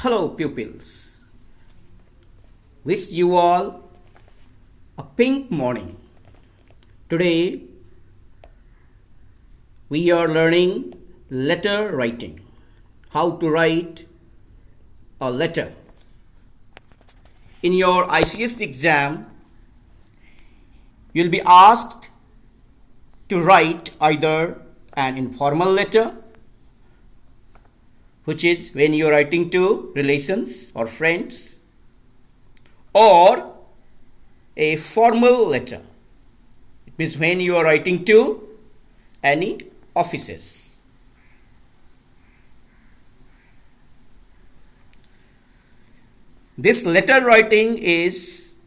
Hello pupils, wish you all a pink morning. Today we are learning letter writing, how to write a letter. In your ICS exam, you'll be asked to write either an informal letter, which is when you're writing to relations or friends, or a formal letter. It means when you are writing to any offices. This letter writing is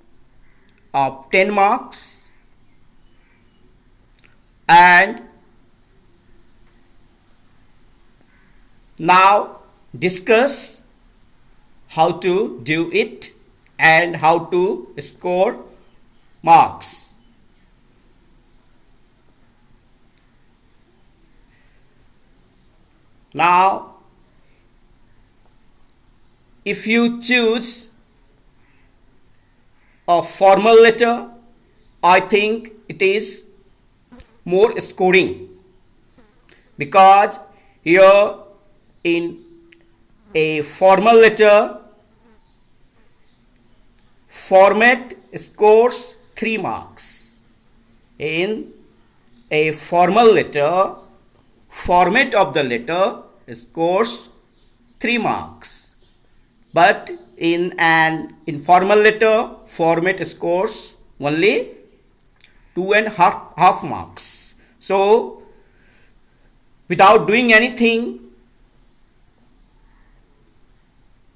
of 10 marks and now discuss how to do it and how to score marks. Now, if you choose a formal letter, I think it is more scoring, because here in a formal letter, format scores 3 marks. In a formal letter, format of the letter scores 3 marks. But in an informal letter, format scores only 2.5 marks. So, without doing anything,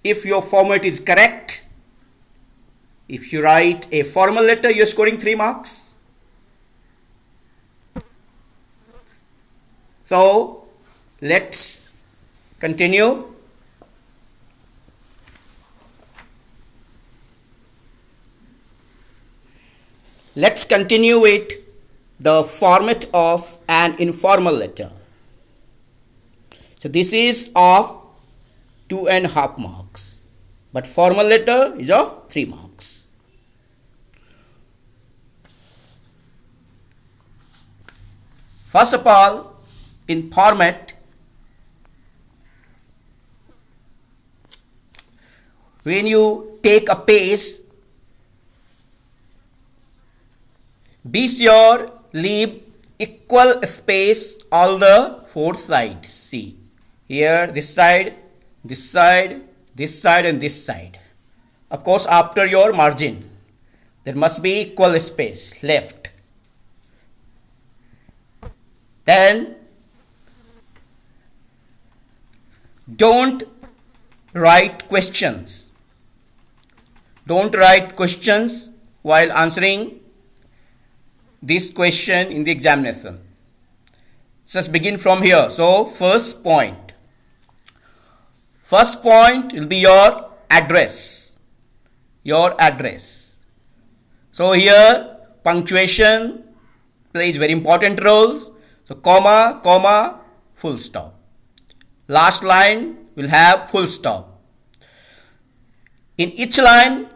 if your format is correct, if you write a formal letter, you're scoring 3 marks. So, let's continue. Let's continue with the format of an informal letter. So, this is of 2.5 marks, but formal letter is of 3 marks. First of all, in format, when you take a page, be sure leave equal space all the 4 sides. See, here this side, this side, this side and this side. Of course, after your margin, there must be equal space left. Then, don't write questions. Don't write questions while answering this question in the examination. Just begin from here. So, first point. First point will be your address. Your address. So here punctuation plays very important roles. So comma, comma, full stop. Last line will have full stop. In each line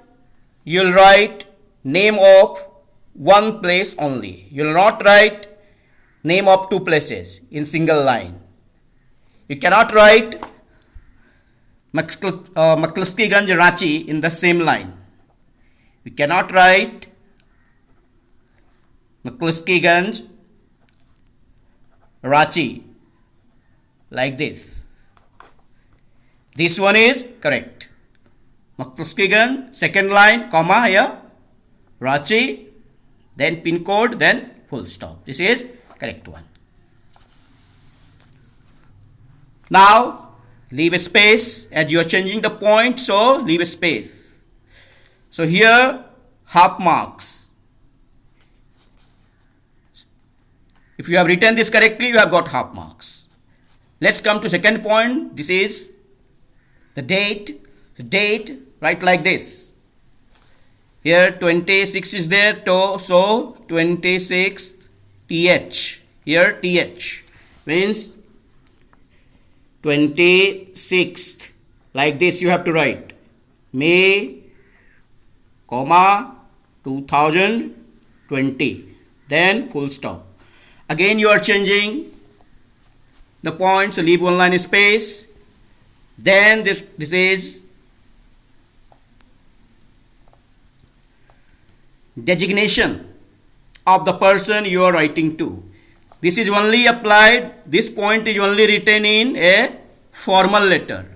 you will write name of one place only. You will not write name of 2 places in single line. You cannot write McCluskeyGunj Ranchi in the same line. We cannot write McCluskeyGunj Ranchi like this. This one is correct. McCluskeyGunj, second line, comma here, Ranchi, then pin code, then full stop. This is correct one. Now, leave a space as you are changing the point, so leave a space. So here, half marks. If you have written this correctly, you have got half marks. Let's come to second point. This is the date. The date, write like this. Here 26 is there, so 26 TH. Here TH means 26th Like this you have to write May, comma 2020, then full stop. Again you are changing the points, so leave one line space. Then this is designation of the person you are writing to. This is only applied, this point is only written in a formal letter.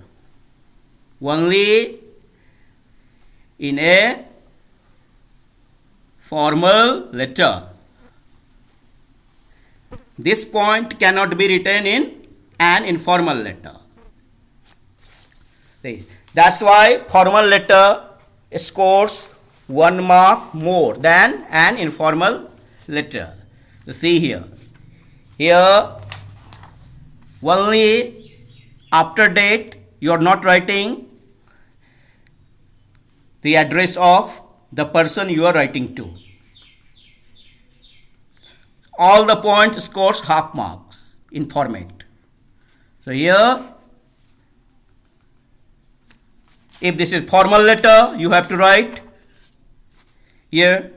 Only in a formal letter. This point cannot be written in an informal letter. That's why formal letter scores 1 mark more than an informal letter. See here. Here only after date you are not writing the address of the person you are writing to. All the points scores half marks in format. So here, if this is formal letter, you have to write here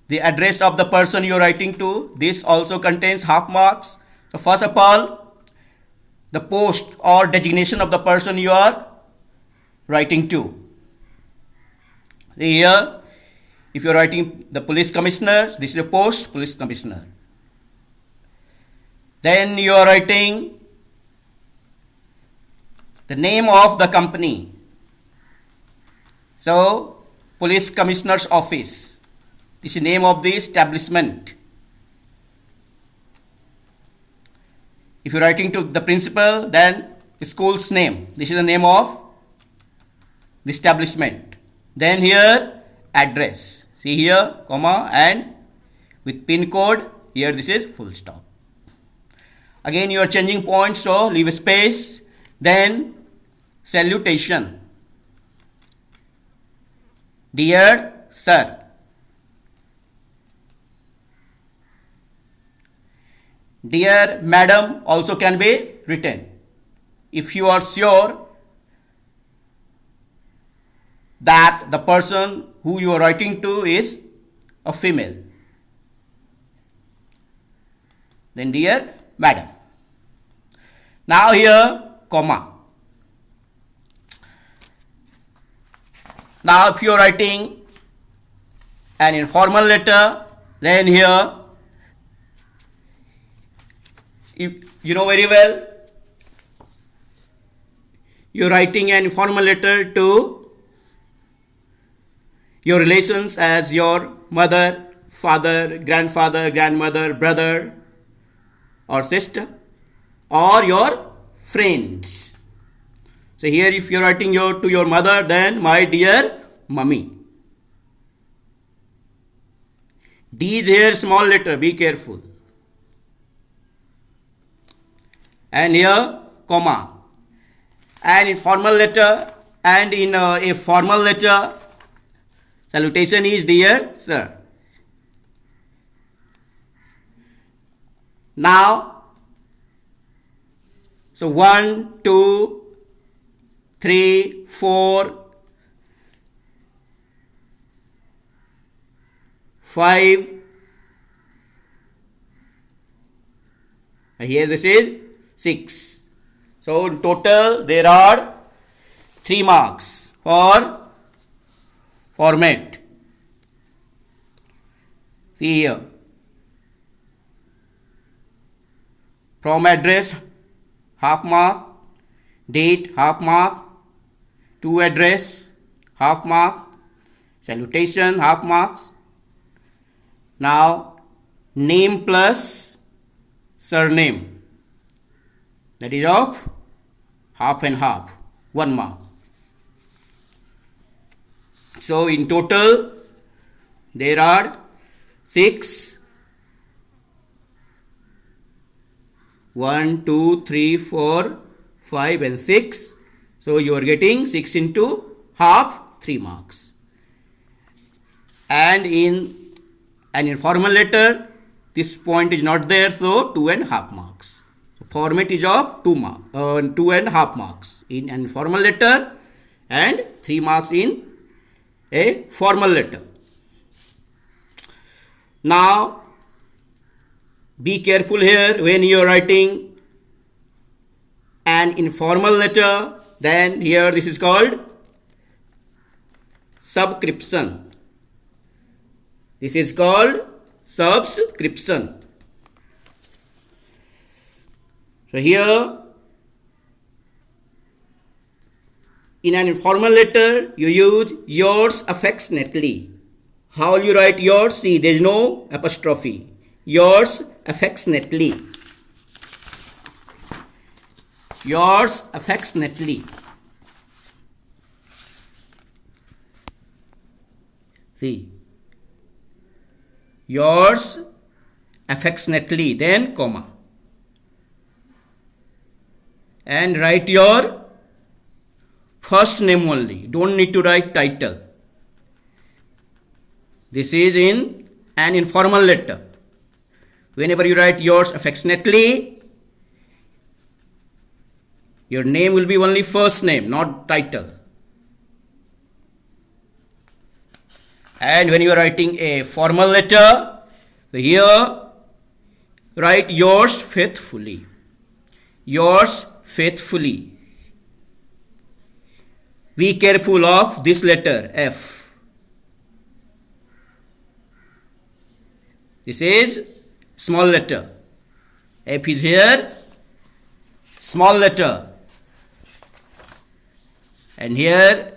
the address of the person you are writing to. This also contains half marks. So first of all, the post or designation of the person you are writing to. Here, if you are writing the police commissioner, this is the post, police commissioner. Then you are writing the name of the company. So, police commissioner's office. This is the name of the establishment. If you are writing to the principal, then the school's name. This is the name of the establishment. Then here, address. See here, comma, and with pin code, here this is full stop. Again you are changing points, so leave a space. Then salutation. Dear sir. Dear madam also can be written. If you are sure that the person who you are writing to is a female, then dear madam. Now here, comma. Now if you are writing an informal letter, then here, you know very well, you are writing an informal letter to your relations as your mother, father, grandfather, grandmother, brother or sister, or your friends. So here if you are writing to your mother, then my dear mummy. D is here small letter, be careful. And here comma. And in formal letter and in a formal letter, salutation is dear sir. Now, so 1, 2, 3, 4, 5. Here this is 6. So in total there are 3 marks for format. See here. From address, half mark. Date, half mark. To address, half mark. Salutation, half marks. Now, name plus surname. That is of half and half, 1 mark. So, in total, there are 6. 1, 2, 3, 4, 5 and 6. So you are getting 6 into half, 3 marks. And in an informal letter, this point is not there, so 2.5 marks. format is of 2.5 marks in an informal letter and 3 marks in a formal letter. Now, be careful here when you are writing an informal letter, then here this is called subscription. This is called subscription. So here in an informal letter you use yours affectionately. How will you write yours? See, there is no apostrophe. Yours affectionately. Yours affectionately. See, yours affectionately, then comma, and write your first name only. Don't need to write title. This is in an informal letter. Whenever you write yours affectionately, your name will be only first name, not title. And when you are writing a formal letter, here write yours faithfully. Yours faithfully. Be careful of this letter F. This is small letter. F is here, small letter. And here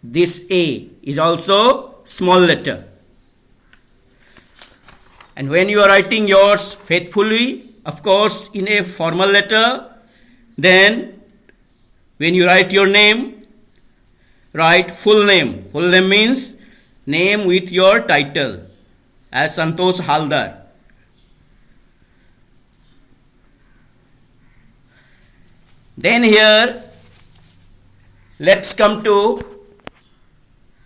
this A is also small letter. And when you are writing yours faithfully, of course in a formal letter, then when you write your name, write full name. Full name means name with your title, as Santosh Haldar. Then here let's come to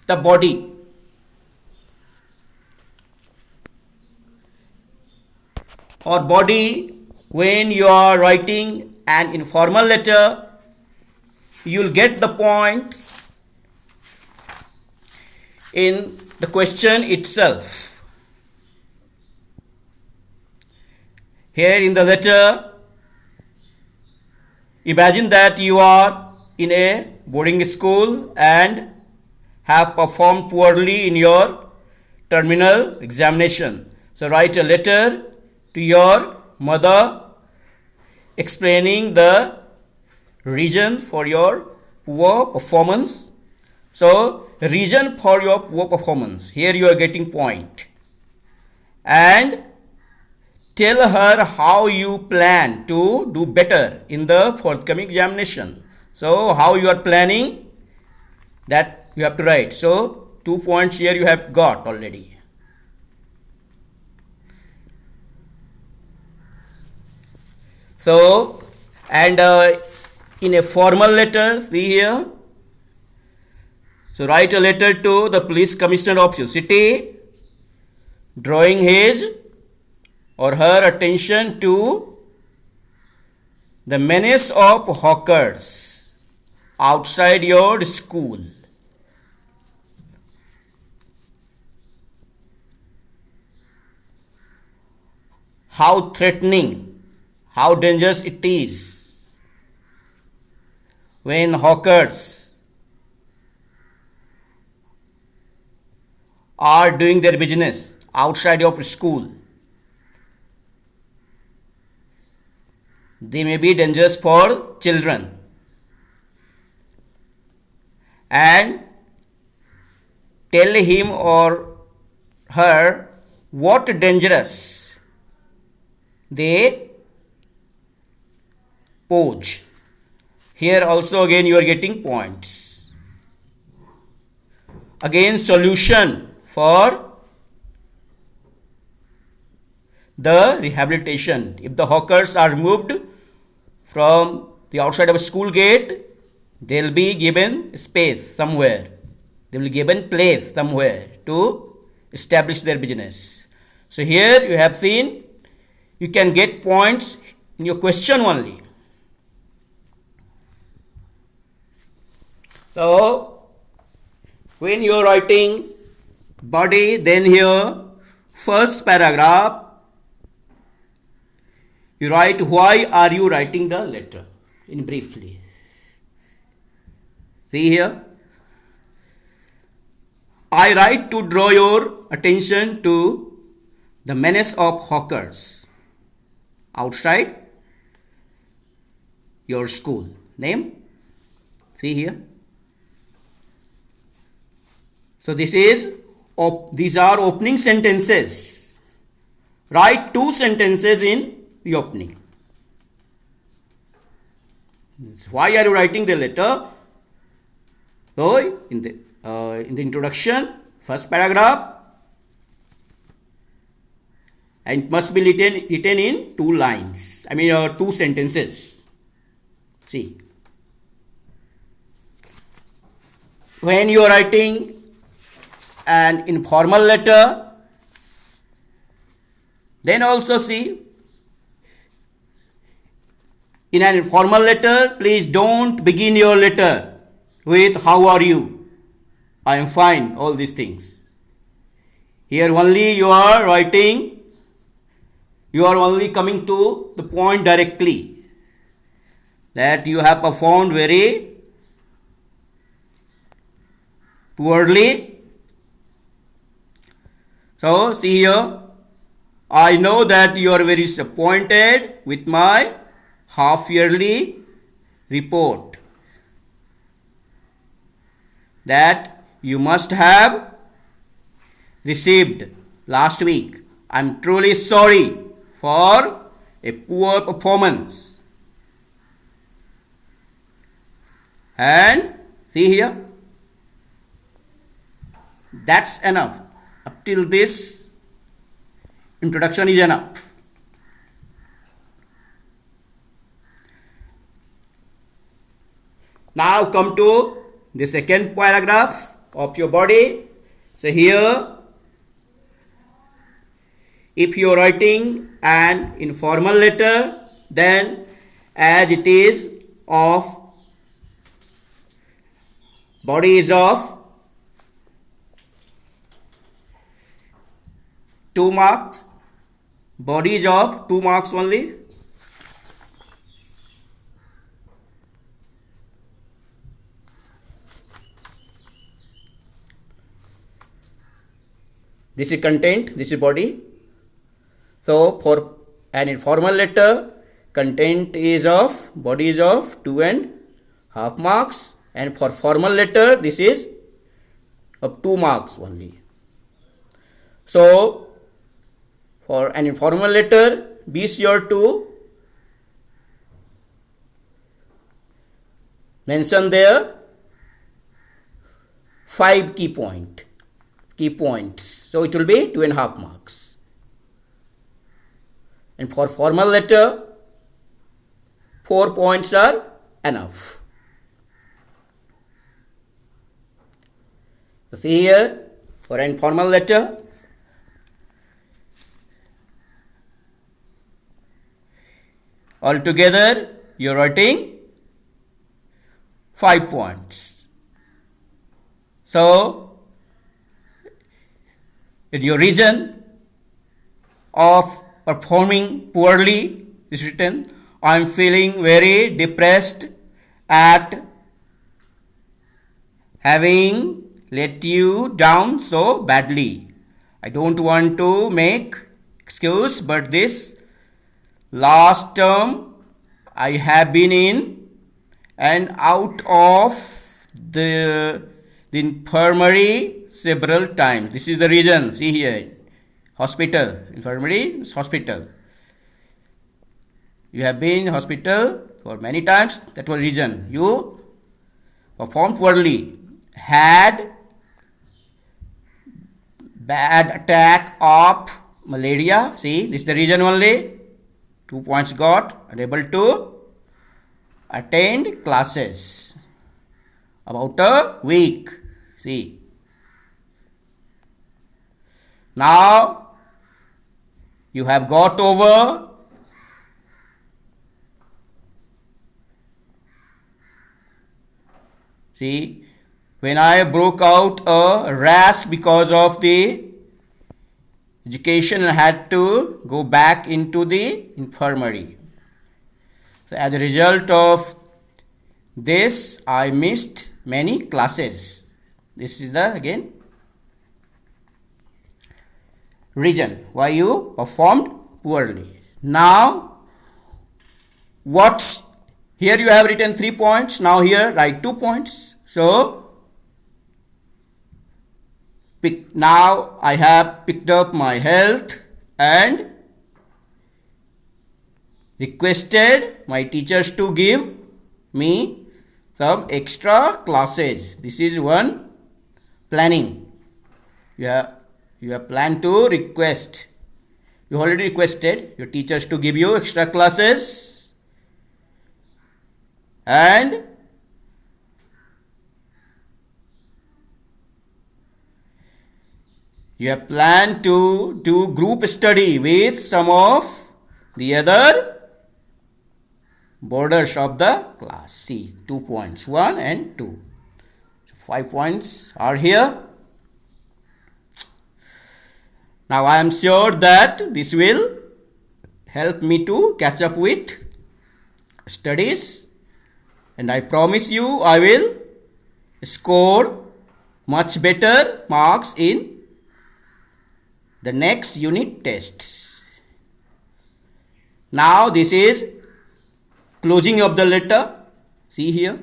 the body. Or body, when you are writing an informal letter, you will get the points in the question itself. Here in the letter, imagine that you are in a boarding school and have performed poorly in your terminal examination. So write a letter to your mother explaining the reason for your poor performance. So reason for your poor performance, here you are getting point. And tell her how you plan to do better in the forthcoming examination. So how you are planning, that you have to write. So 2 points here you have got already. So, and in a formal letter, see here. So write a letter to the police commissioner of your city, drawing his or her attention to the menace of hawkers outside your school. How threatening, how dangerous it is when hawkers are doing their business outside of school. They may be dangerous for children. And tell him or her what dangerous they pose. Here also again you are getting points. Again solution for the rehabilitation. If the hawkers are removed from the outside of a school gate, they will be given space somewhere. They will be given place somewhere to establish their business. So here you have seen you can get points in your question only. So when you are writing body, then here first paragraph you write why are you writing the letter in briefly. See here, I write to draw your attention to the menace of hawkers outside your school. Name. See here. So these are opening sentences. Write 2 sentences in the opening. Why are you writing the letter? So in the introduction, first paragraph, and it must be written in 2 lines. 2 sentences. See, when you are writing an informal letter, then also see, in an informal letter, please don't begin your letter with how are you, I am fine, all these things. Here only you are writing, you are only coming to the point directly, that you have performed very poorly. So see here, I know that you are very disappointed with my half-yearly report that you must have received last week. I am truly sorry for a poor performance. And see here, that's enough. Up till this introduction is enough. Now come to the second paragraph of your body. So here, if you are writing an informal letter, then as it is of body is of 2 marks, body is of 2 marks only. This is content, this is body. So for an informal letter, content is of, body is of 2.5 marks, and for formal letter, this is of 2 marks only. So for an informal letter, be sure to mention there 5 key points. So it will be 2.5 marks. And for formal letter, 4 points are enough. So see here, for an informal letter, altogether you are writing 5 points. So in your reason of performing poorly is written, I am feeling very depressed at having let you down so badly. I don't want to make excuse, but this last term I have been in and out of the infirmary several times. This is the reason. See here, hospital, infirmary, hospital. You have been in hospital for many times. That was reason. You performed poorly. Had bad attack of malaria. See, this is the reason only. 2 points got. Unable to attend classes. About a week. See. you have got over. See, when I broke out a rash because of the education, I had to go back into the infirmary. So as a result of this, I missed many classes. This is the again reason why you performed poorly. Now, what's here you have written 3 points. Now here write 2 points. So now I have picked up my health and requested my teachers to give me some extra classes. This is one planning. You have planned to request. You already requested your teachers to give you extra classes, and you have planned to do group study with some of the other boarders of the class. See, 2 points, 1 and 2. So 5 points are here. Now I am sure that this will help me to catch up with studies, and I promise you I will score much better marks in the next unit tests. Now this is closing of the letter. See here,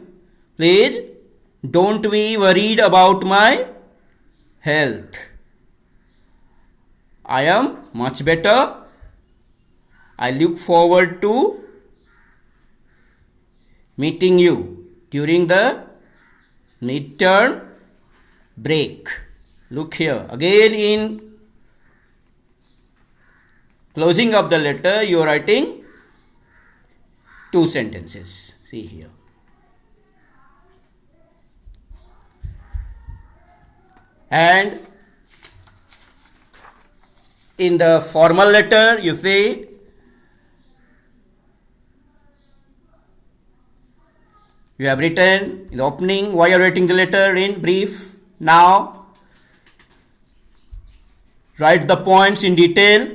please don't be worried about my health. I am much better. I look forward to meeting you during the midterm break. Look here, again in closing of the letter you are writing 2 sentences. See here. And in the formal letter you say you have written in the opening why you are writing the letter in brief. Now write the points in detail.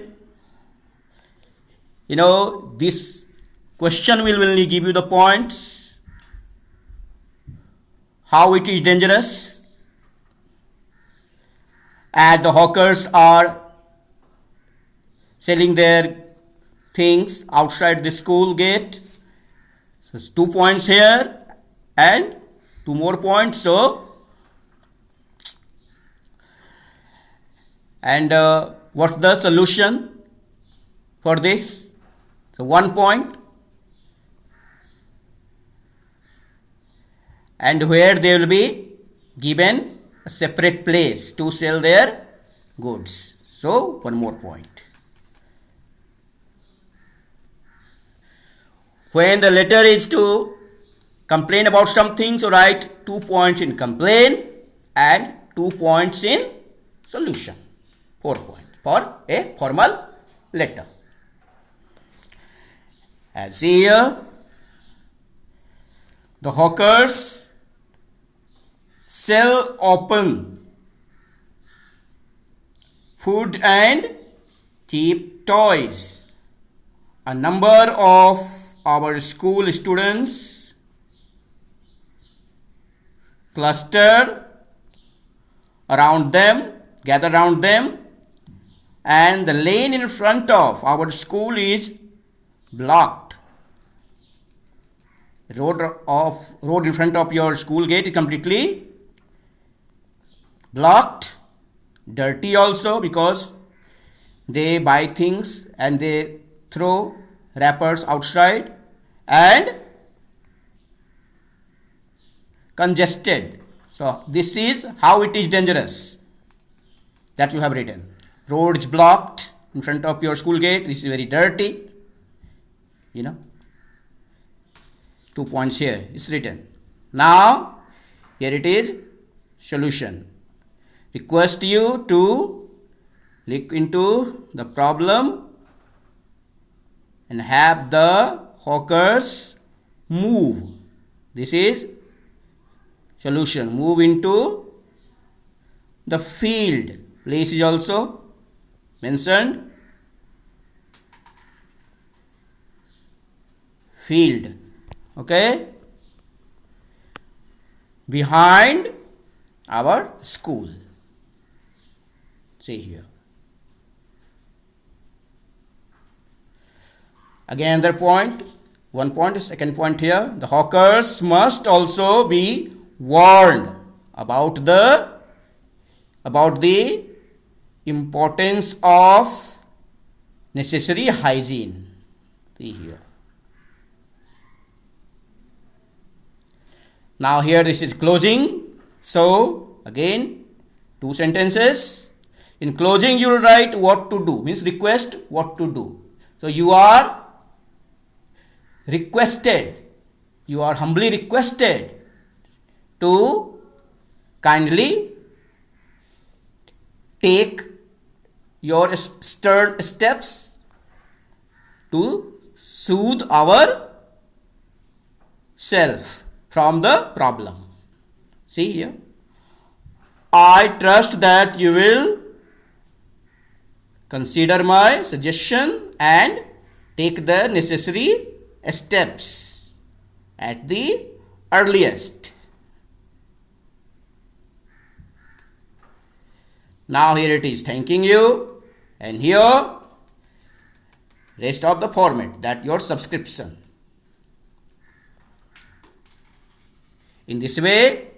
You know, this question will only give you the points. How it is dangerous, as the hawkers are selling their things outside the school gate. So it's 2 points here and 2 more points. So, and what's the solution for this? So 1 point, and where they will be given a separate place to sell their goods. So 1 more point. When the letter is to complain about something, so write 2 points in complaint and 2 points in solution. 4 points for a formal letter. As here, the hawkers sell open food and cheap toys. A number of our school students cluster around them, gather around them, and the lane in front of our school is blocked. Road in front of your school gate is completely blocked, dirty also, because they buy things and they throw wrappers outside, and congested. So this is how it is dangerous that you have written. Roads blocked in front of your school gate. This is very dirty. You know, 2 points here is written. Now here it is solution. Request you to look into the problem and have the hawkers move. This is solution. Move into the field. Place is also mentioned. Field. Okay. Behind our school. See here. Again, another point. One point, second point here. The hawkers must also be warned about the importance of necessary hygiene. See here. Now here this is closing. So again, two sentences. In closing you will write what to do, means request what to do. So you are requested, you are humbly requested to kindly take your stern steps to soothe our self from the problem. See here. I trust that you will consider my suggestion and take the necessary steps at the earliest. Now here it is thanking you, and here rest of the format, that your subscription. In this way,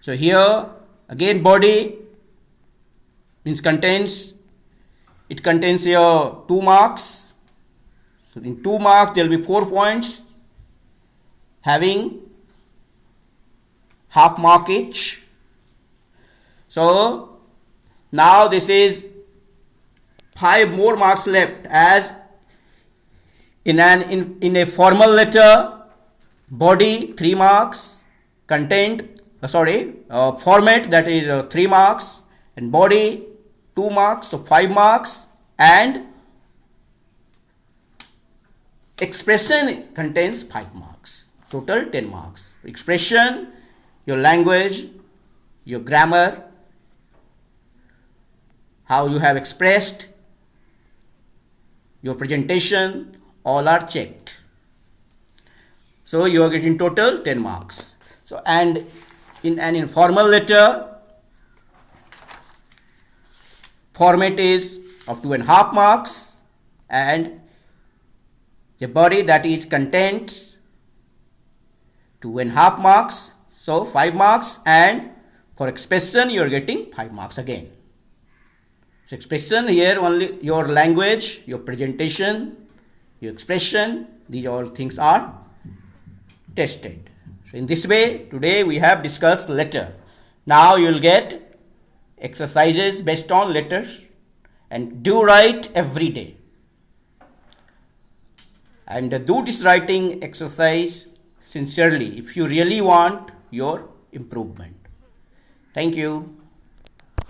so here again body means contains your 2 marks. So in 2 marks there will be 4 points having half mark each. So now this is 5 more marks left, as in a formal letter, body 3 marks, content format, that is 3 marks, and body 2 marks, so 5 marks, and expression contains 5 marks, total 10 marks. Expression, your language, your grammar, how you have expressed, your presentation, all are checked. So you are getting total 10 marks. So, and in an informal letter, format is of 2.5 marks, and the body, that is contents, 2.5 marks, so 5 marks, and for expression you are getting 5 marks again. So expression here only your language, your presentation, your expression, these all things are tested. So in this way, today we have discussed letter. Now you will get exercises based on letters, and do write every day. And do this writing exercise sincerely if you really want your improvement. Thank you.